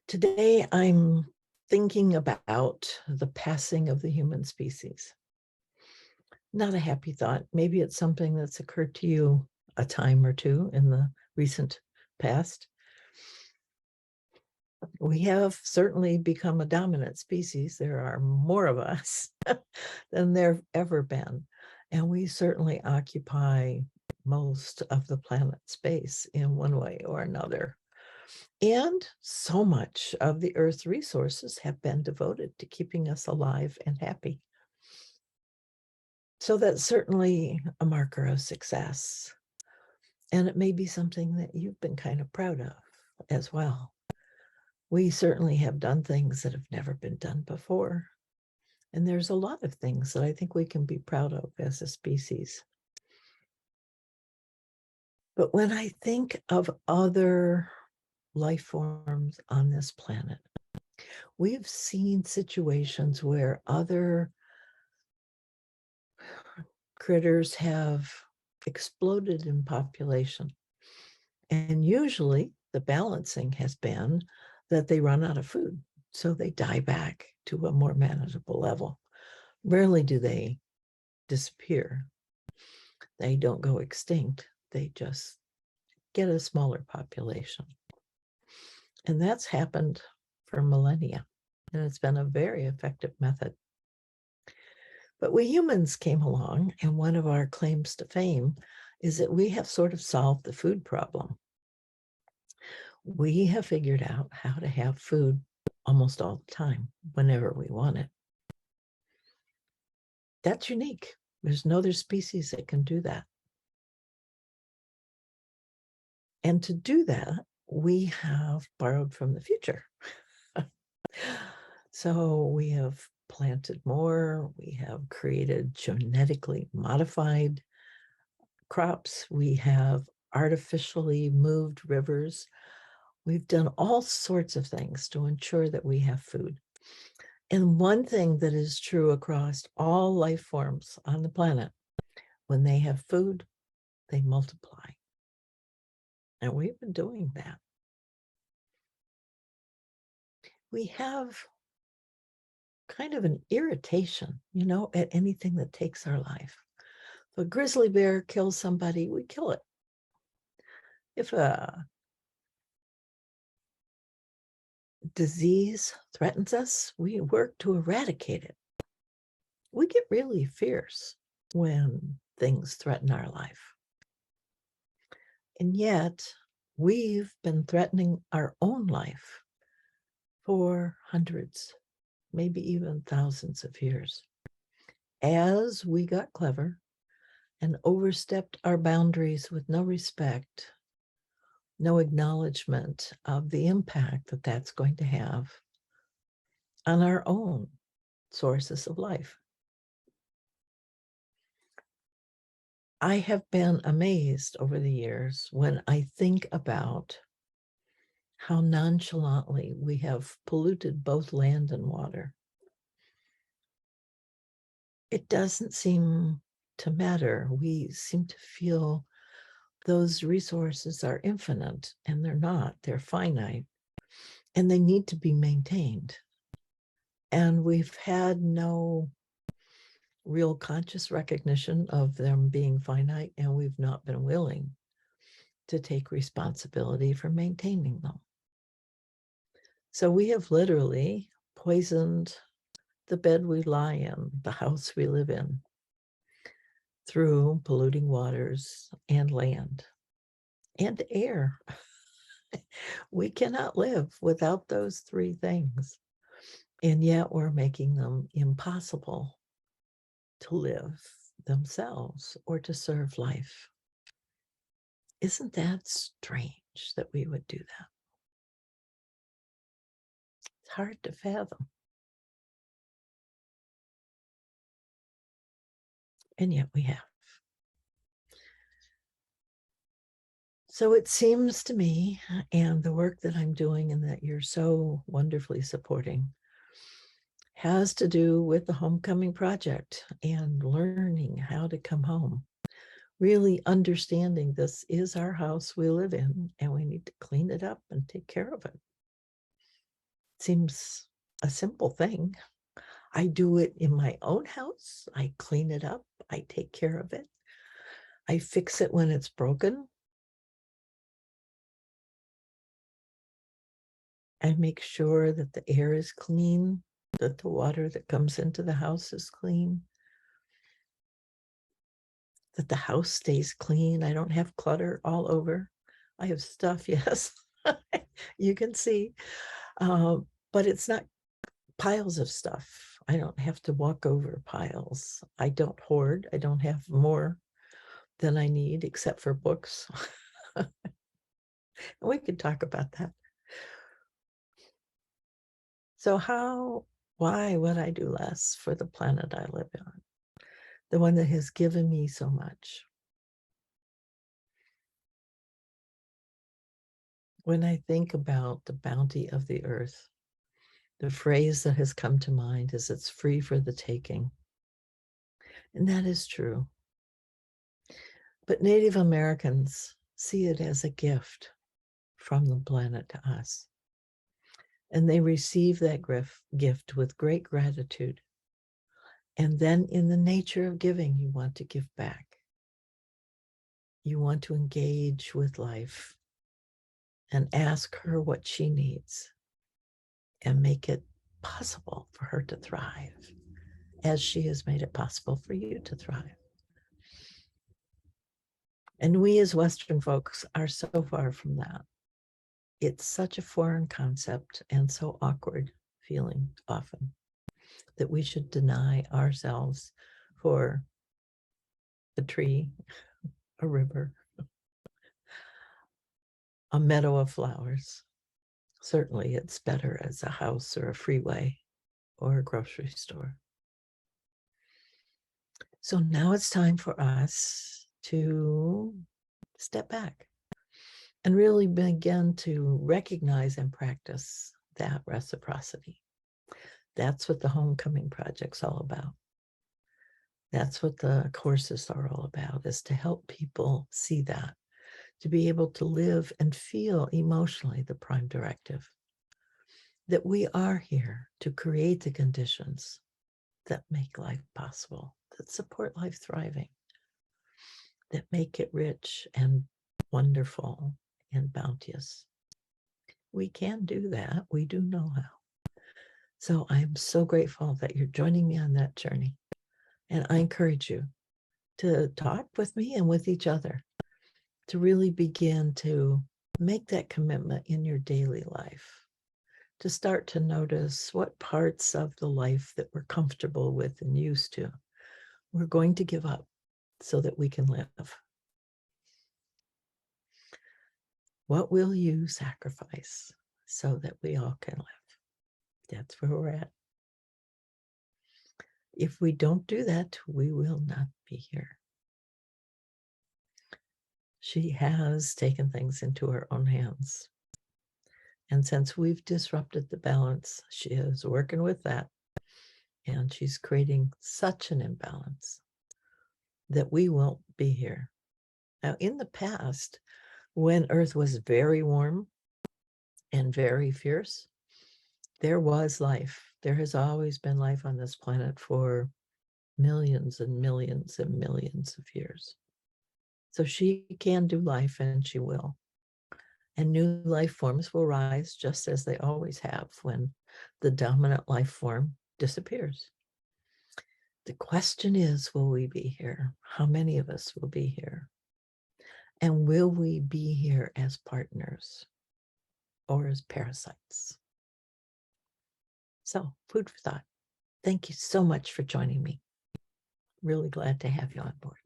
Today, I'm thinking about the passing of the human species. Not a happy thought. Maybe it's something that's occurred to you a time or two in the recent past. We have certainly become a dominant species. There are more of us than there have ever been. And we certainly occupy most of the planet's space in one way or another. And so much of the Earth's resources have been devoted to keeping us alive and happy. So that's certainly a marker of success. And it may be something that you've been kind of proud of as well. We certainly have done things that have never been done before. And there's a lot of things that I think we can be proud of as a species. But when I think of other life forms on this planet, we've seen situations where other critters have exploded in population. And usually the balancing has been that they run out of food, so they die back to a more manageable level. Rarely do they disappear. They don't go extinct. They just get a smaller population. And that's happened for millennia. And it's been a very effective method. But we humans came along, and one of our claims to fame is that we have sort of solved the food problem. We have figured out how to have food almost all the time, whenever we want it. That's unique. There's no other species that can do that. And to do that, we have borrowed from the future. So we have planted more, we have created genetically modified crops, we have artificially moved rivers. We've done all sorts of things to ensure that we have food. And one thing that is true across all life forms on the planet, when they have food, they multiply. And we've been doing that. We have kind of an irritation, at anything that takes our life. If a grizzly bear kills somebody, we kill it. If a disease threatens us, we work to eradicate it. We get really fierce when things threaten our life. And yet, we've been threatening our own life for hundreds, maybe even thousands of years. As we got clever and overstepped our boundaries with no respect, no acknowledgement of the impact that that's going to have on our own sources of life. I have been amazed over the years when I think about how nonchalantly we have polluted both land and water. It doesn't seem to matter. We seem to feel those resources are infinite, and they're not. They're finite, and they need to be maintained. And we've had no real conscious recognition of them being finite, and we've not been willing to take responsibility for maintaining them. So we have literally poisoned the bed we lie in, the house we live in, through polluting waters and land and air. We cannot live without those three things. And yet we're making them impossible to live themselves or to serve life. Isn't that strange that we would do that? It's hard to fathom. And yet we have. So it seems to me, and the work that I'm doing and that you're so wonderfully supporting, has to do with the Homecoming Project and learning how to come home. Really understanding this is our house we live in, and we need to clean it up and take care of it. seems a simple thing. I do it in my own house. I clean it up. I take care of it. I fix it when it's broken. I make sure that the air is clean, that the water that comes into the house is clean, that the house stays clean. I don't have clutter all over. I have stuff, yes, you can see, but it's not piles of stuff. I don't have to walk over piles. I don't hoard. I don't have more than I need, except for books. We could talk about that. So why would I do less for the planet I live on? The one that has given me so much. When I think about the bounty of the earth, the phrase that has come to mind is it's free for the taking. And that is true. But Native Americans see it as a gift from the planet to us. And they receive that gift with great gratitude. And then in the nature of giving, you want to give back. You want to engage with life and ask her what she needs and make it possible for her to thrive as she has made it possible for you to thrive. And we as Western folks are so far from that. It's such a foreign concept and so awkward feeling often that we should deny ourselves for a tree, a river, a meadow of flowers. Certainly it's better as a house or a freeway or a grocery store. So now it's time for us to step back and really begin to recognize and practice that reciprocity. That's what the Homecoming Project's all about. That's what the courses are all about, is to help people see that, to be able to live and feel emotionally the prime directive, that we are here to create the conditions that make life possible, that support life thriving, that make it rich and wonderful and bounteous. We can do that. We do know how. So I'm so grateful that you're joining me on that journey. And I encourage you to talk with me and with each other to really begin to make that commitment in your daily life, to start to notice what parts of the life that we're comfortable with and used to, we're going to give up so that we can live. What will you sacrifice so that we all can live? That's where we're at. If we don't do that, we will not be here. She has taken things into her own hands. And since we've disrupted the balance, she is working with that. And she's creating such an imbalance that we won't be here. Now, in the past, when Earth was very warm and very fierce, there was life. There has always been life on this planet for millions and millions and millions of years. So she can do life, and she will. And new life forms will rise just as they always have when the dominant life form disappears. The question is, will we be here? How many of us will be here? And will we be here as partners or as parasites? So, food for thought. Thank you so much for joining me. Really glad to have you on board.